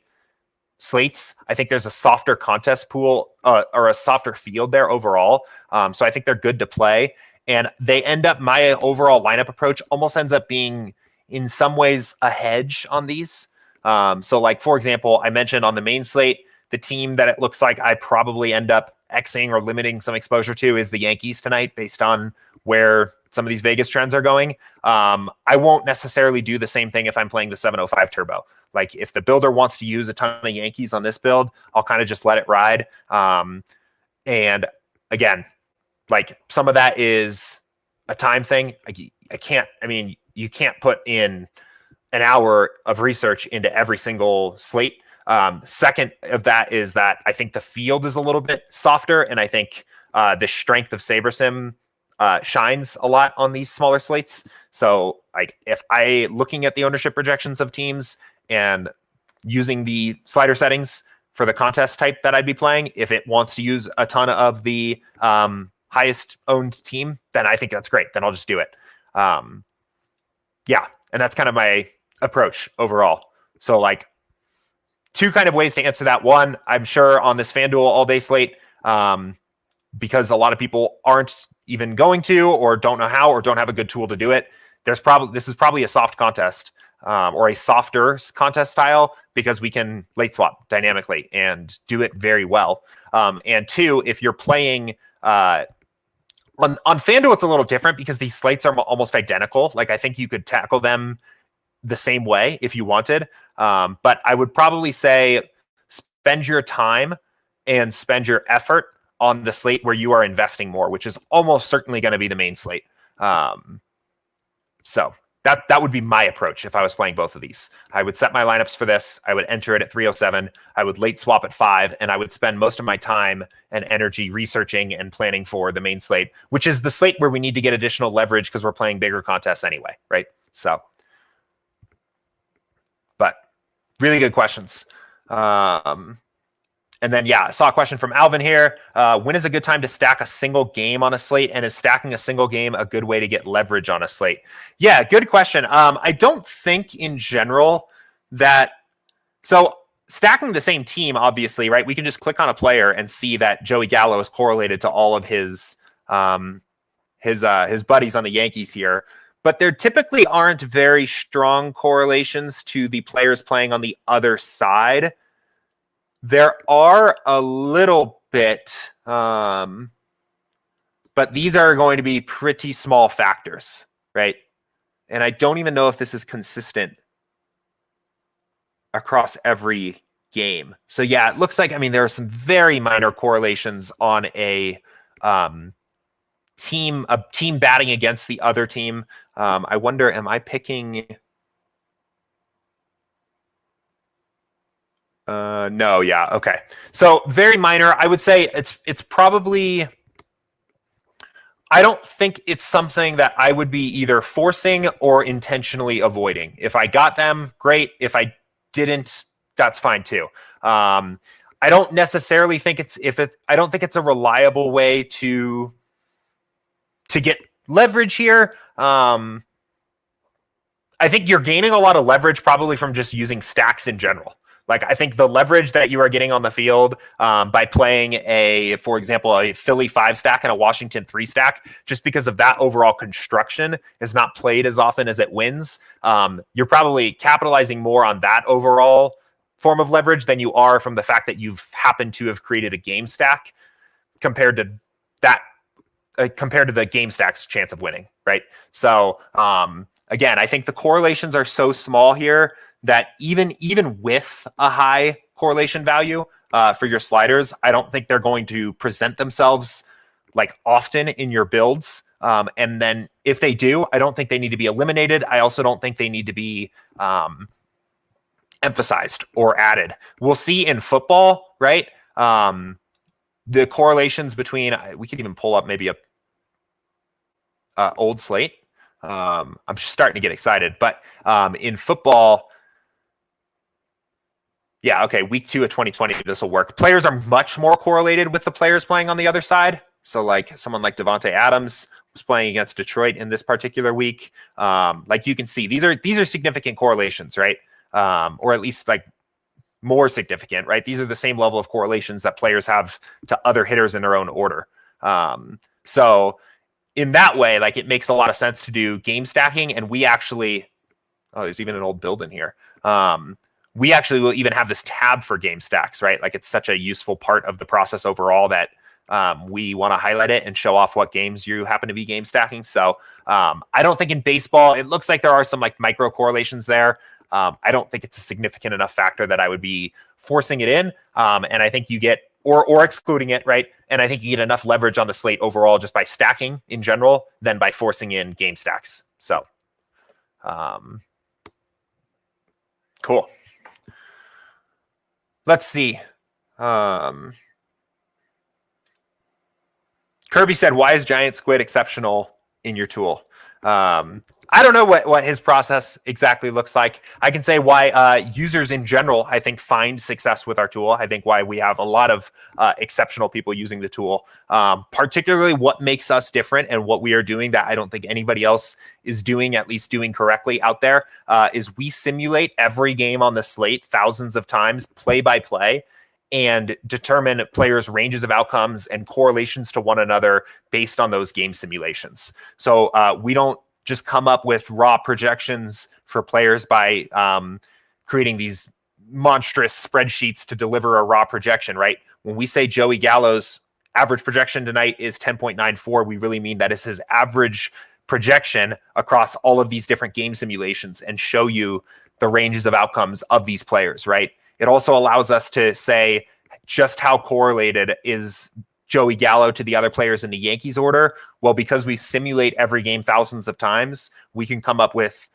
[SPEAKER 1] I think there's a softer contest pool or a softer field there overall. So I think they're good to play, and they end up, my overall lineup approach almost ends up being in some ways a hedge on these. So like, for example, I mentioned on the main slate, the team that it looks like I probably end up Xing or limiting some exposure to is the Yankees tonight, based on where some of these Vegas trends are going. I won't necessarily do the same thing if I'm playing the 705 turbo. Like if the builder wants to use a ton of Yankees on this build, I'll kind of just let it ride. And again, like some of that is a time thing. You can't put in an hour of research into every single slate. Second of that is that I think the field is a little bit softer, and I think the strength of SaberSim shines a lot on these smaller slates. So like if I looking at the ownership projections of teams and using the slider settings for the contest type that I'd be playing, if it wants to use a ton of the highest owned team, then I think that's great. Then I'll just do it. Yeah, and that's kind of my approach overall. So like two kind of ways to answer that. One, I'm sure on this FanDuel all day slate, because a lot of people aren't even going to, or don't know how, or don't have a good tool to do it. This is probably a soft contest, or a softer contest style, because we can late swap dynamically and do it very well. And two, if you're playing on FanDuel, it's a little different because these slates are almost identical. Like I think you could tackle them the same way if you wanted. But I would probably say spend your time and spend your effort on the slate where you are investing more, which is almost certainly going to be the main slate. So that would be my approach if I was playing both of these. I would set my lineups for this. I would enter it at 307. I would late swap at 5, and I would spend most of my time and energy researching and planning for the main slate, which is the slate where we need to get additional leverage because we're playing bigger contests anyway, right? So, but really good questions. And then, yeah, I saw a question from Alvin here. When is a good time to stack a single game on a slate? And is stacking a single game a good way to get leverage on a slate? Yeah, good question. I don't think in general that... So stacking the same team, obviously, right? We can just click on a player and see that Joey Gallo is correlated to all of his buddies on the Yankees here. But there typically aren't very strong correlations to the players playing on the other side. There are a little bit, but these are going to be pretty small factors, right? And I don't even know if this is consistent across every game. So yeah, it looks like, I mean, there are some very minor correlations on a team batting against the other team. I wonder, am I picking... No, yeah, okay. So very minor. I would say it's probably... I don't think it's something that I would be either forcing or intentionally avoiding. If I got them, great. If I didn't, that's fine too. I don't necessarily think I don't think it's a reliable way to get leverage here. I think you're gaining a lot of leverage probably from just using stacks in general. Like, I think the leverage that you are getting on the field by playing for example, a Philly 5 stack and a Washington 3 stack, just because of that overall construction is not played as often as it wins. You're probably capitalizing more on that overall form of leverage than you are from the fact that you've happened to have created a game stack compared to the game stack's chance of winning, right? So, again, I think the correlations are so small here that even with a high correlation value for your sliders, I don't think they're going to present themselves like often in your builds. And then if they do, I don't think they need to be eliminated. I also don't think they need to be emphasized or added. We'll see in football, right? The correlations between, we could even pull up maybe a old slate. I'm just starting to get excited, but in football, yeah, okay, week 2 of 2020, this will work. Players are much more correlated with the players playing on the other side. So like someone like Devontae Adams was playing against Detroit in this particular week. Like you can see, these are significant correlations, right? Or at least like more significant, right? These are the same level of correlations that players have to other hitters in their own order. So in that way, like it makes a lot of sense to do game stacking. And we actually, oh, there's even an old build in here. We actually will even have this tab for game stacks, right? Like it's such a useful part of the process overall that we want to highlight it and show off what games you happen to be game stacking. So I don't think in baseball, it looks like there are some like micro correlations there. I don't think it's a significant enough factor that I would be forcing it in. And I think you get, or excluding it, right? And I think you get enough leverage on the slate overall just by stacking in general than by forcing in game stacks. So cool. Let's see. Kirby said, "Why is giant squid exceptional in your tool?" I don't know what his process exactly looks like. I can say why users in general, I think, find success with our tool. I think why we have a lot of exceptional people using the tool. Particularly what makes us different and what we are doing that I don't think anybody else is doing, at least doing correctly out there, is we simulate every game on the slate thousands of times, play by play, and determine players' ranges of outcomes and correlations to one another based on those game simulations. So we don't just come up with raw projections for players by creating these monstrous spreadsheets to deliver a raw projection, right? When we say Joey Gallo's average projection tonight is 10.94, we really mean that is his average projection across all of these different game simulations and show you the ranges of outcomes of these players, right? It also allows us to say just how correlated is Joey Gallo to the other players in the Yankees order. Well, because we simulate every game thousands of times, we can come up with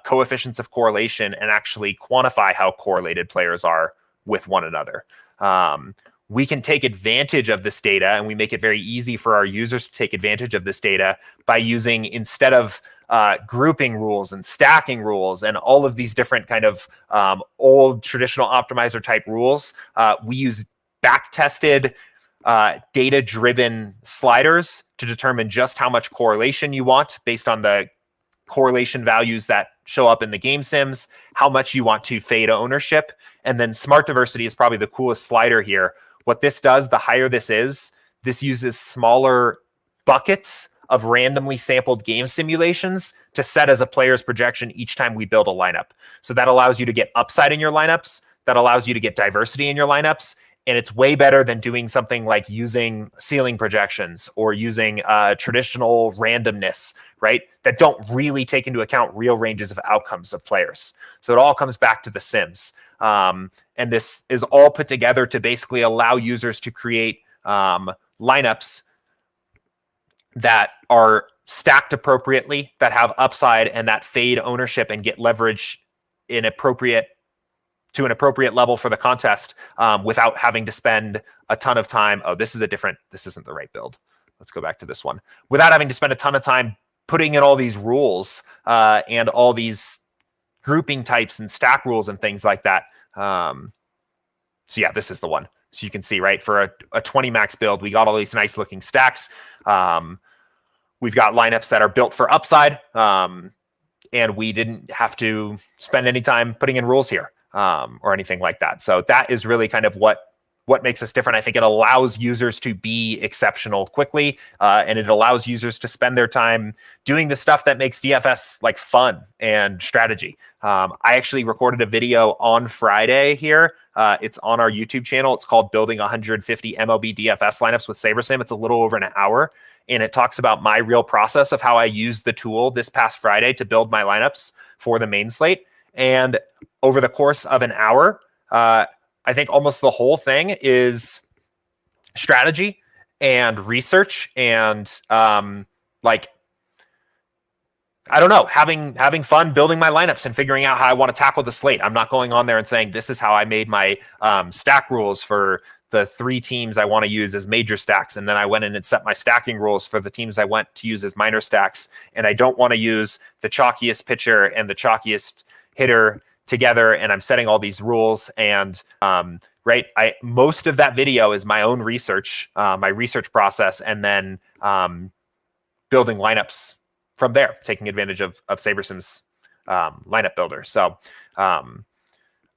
[SPEAKER 1] coefficients of correlation and actually quantify how correlated players are with one another. We can take advantage of this data, and we make it very easy for our users to take advantage of this data by using, instead of grouping rules and stacking rules and all of these different kind of old traditional optimizer type rules, we use back-tested data-driven sliders to determine just how much correlation you want based on the correlation values that show up in the game sims, how much you want to fade ownership. And then smart diversity is probably the coolest slider here. What this does, the higher this is, this uses smaller buckets of randomly sampled game simulations to set as a player's projection each time we build a lineup. So that allows you to get upside in your lineups. That allows you to get diversity in your lineups. And it's way better than doing something like using ceiling projections or using traditional randomness, right? That don't really take into account real ranges of outcomes of players. So it all comes back to the sims. And this is all put together to basically allow users to create lineups that are stacked appropriately, that have upside and that fade ownership and get leverage to an appropriate level for the contest without having to spend a ton of time. Oh, this isn't the right build. Let's go back to this one. Without having to spend a ton of time putting in all these rules and all these grouping types and stack rules and things like that. So yeah, this is the one. So you can see, right, for a 20 max build, we got all these nice looking stacks. We've got lineups that are built for upside, and we didn't have to spend any time putting in rules here. Or anything like that. So that is really kind of what makes us different. I think it allows users to be exceptional quickly, and it allows users to spend their time doing the stuff that makes DFS like fun and strategy. I actually recorded a video on Friday here. It's on our YouTube channel. It's called Building 150 MLB DFS Lineups with SaberSim. It's a little over an hour, and it talks about my real process of how I used the tool this past Friday to build my lineups for the main slate. And over the course of an hour, I think almost the whole thing is strategy and research and I don't know, having fun building my lineups and figuring out how I want to tackle the slate. I'm not going on there and saying this is how I made my stack rules for the 3 teams I want to use as major stacks. And then I went in and set my stacking rules for the teams I want to use as minor stacks. And I don't want to use the chalkiest pitcher and the chalkiest hitter together, and I'm setting all these rules. And most of that video is my own research, my research process, and then building lineups from there, taking advantage of SaberSim's lineup builder. So I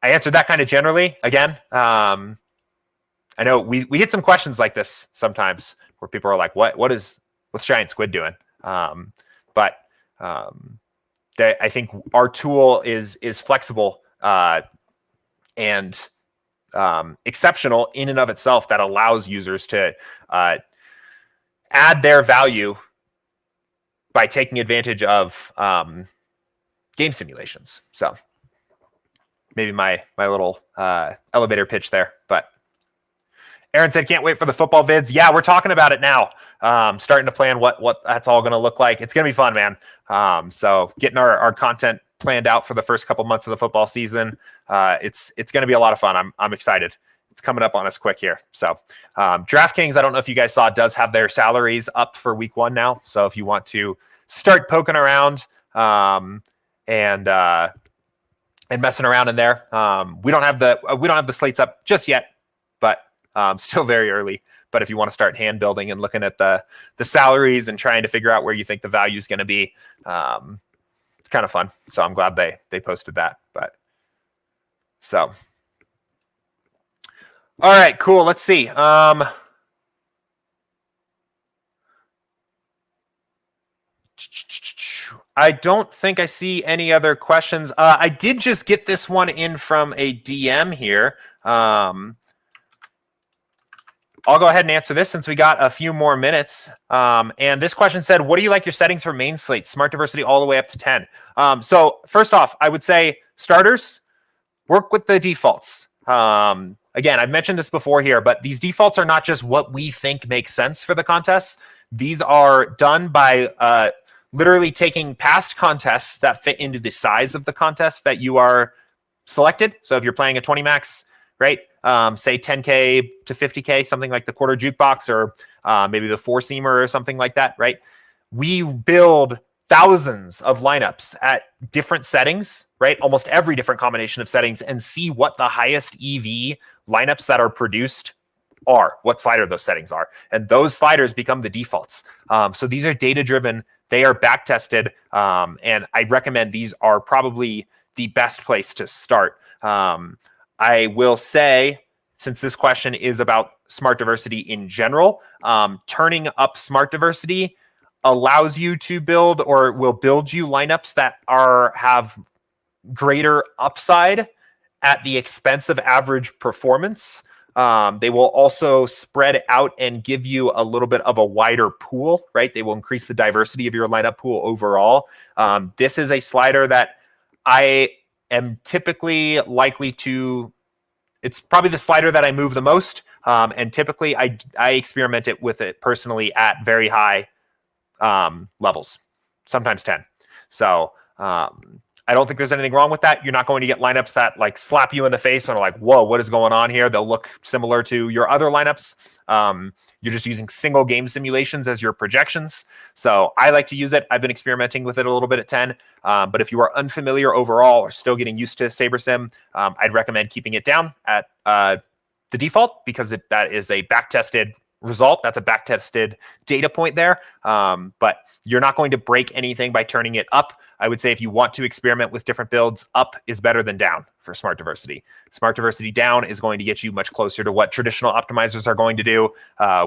[SPEAKER 1] answered that kind of generally. Again, I know we get some questions like this sometimes where people are like, what's Giant Squid doing? But I think our tool is flexible and exceptional in and of itself, that allows users to add their value by taking advantage of game simulations. So maybe my little elevator pitch there. But Aaron said, can't wait for the football vids. Yeah, we're talking about it now. Starting to plan what that's all going to look like. It's going to be fun, man. So getting our content planned out for the first couple months of the football season. It's going to be a lot of fun. I'm excited. It's coming up on us quick here. So DraftKings, I don't know if you guys saw, does have their salaries up for week 1 now. So if you want to start poking around and messing around in there, we don't have the slates up just yet, but still very early. But if you want to start hand building and looking at the salaries and trying to figure out where you think the value is going to be, it's kind of fun. So I'm glad they posted that. But so. All right, cool. Let's see. I don't think I see any other questions. I did just get this one in from a DM here. I'll go ahead and answer this since we got a few more minutes. And this question said, what do you like your settings for main slate? Smart diversity all the way up to 10. So first off, I would say starters, work with the defaults. Again, I've mentioned this before here, but these defaults are not just what we think makes sense for the contests. These are done by literally taking past contests that fit into the size of the contest that you are selected. So if you're playing a 20 max, right, say 10K to 50K, something like the quarter jukebox or maybe the four seamer or something like that, right? We build thousands of lineups at different settings, right? Almost every different combination of settings, and see what the highest EV lineups that are produced are, what slider those settings are. And those sliders become the defaults. So these are data-driven. They are back-tested. And I recommend these are probably the best place to start. I will say, since this question is about smart diversity in general, turning up smart diversity allows you to build, or will build you lineups that have greater upside at the expense of average performance. They will also spread out and give you a little bit of a wider pool, right? They will increase the diversity of your lineup pool overall. This is a slider that I am typically likely to, it's probably the slider that I move the most. And typically I experiment with it personally at very high levels, sometimes 10. So I don't think there's anything wrong with that. You're not going to get lineups that like slap you in the face and are like, whoa, what is going on here? They'll look similar to your other lineups. You're just using single game simulations as your projections. So I like to use it. I've been experimenting with it a little bit at 10. But if you are unfamiliar overall or still getting used to SaberSim, I'd recommend keeping it down at the default, because that is a back-tested result. That's a back-tested data point there. But you're not going to break anything by turning it up. I would say if you want to experiment with different builds, up is better than down for smart diversity. Smart diversity down is going to get you much closer to what traditional optimizers are going to do,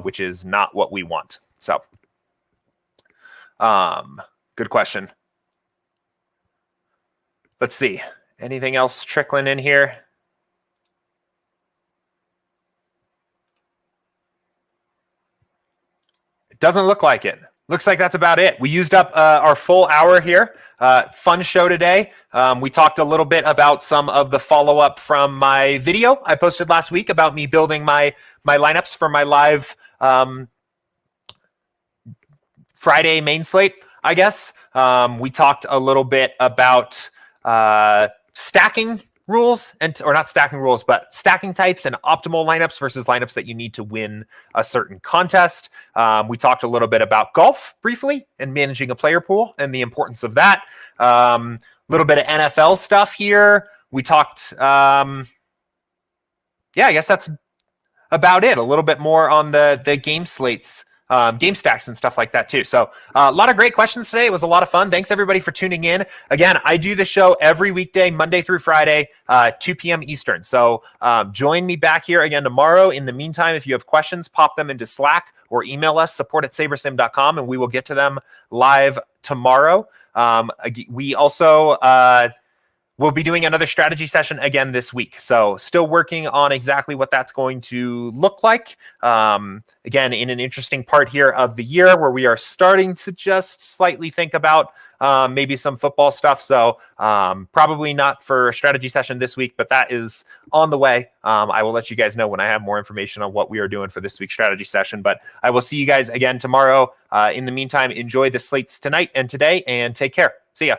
[SPEAKER 1] which is not what we want. So good question. Let's see. Anything else trickling in here? Doesn't look like it. Looks like that's about it. We used up our full hour here. Fun show today. We talked a little bit about some of the follow-up from my video I posted last week about me building my lineups for my live Friday main slate, I guess. We talked a little bit about stacking rules, or not stacking rules, but stacking types and optimal lineups versus lineups that you need to win a certain contest. We talked a little bit about golf briefly and managing a player pool and the importance of that. A little bit of NFL stuff here. We talked, I guess that's about it. A little bit more on the game slates, game stacks and stuff like that too. So a lot of great questions today. It was a lot of fun. Thanks everybody for tuning in. Again, I do the show every weekday, Monday through Friday, 2 p.m. Eastern. So join me back here again tomorrow. In the meantime, if you have questions, pop them into Slack or email us, support@sabersim.com, and we will get to them live tomorrow. We also we'll be doing another strategy session again this week. So still working on exactly what that's going to look like. Again, in an interesting part here of the year where we are starting to just slightly think about maybe some football stuff. So probably not for a strategy session this week, but that is on the way. I will let you guys know when I have more information on what we are doing for this week's strategy session. But I will see you guys again tomorrow. In the meantime, enjoy the slates tonight and today, and take care. See ya.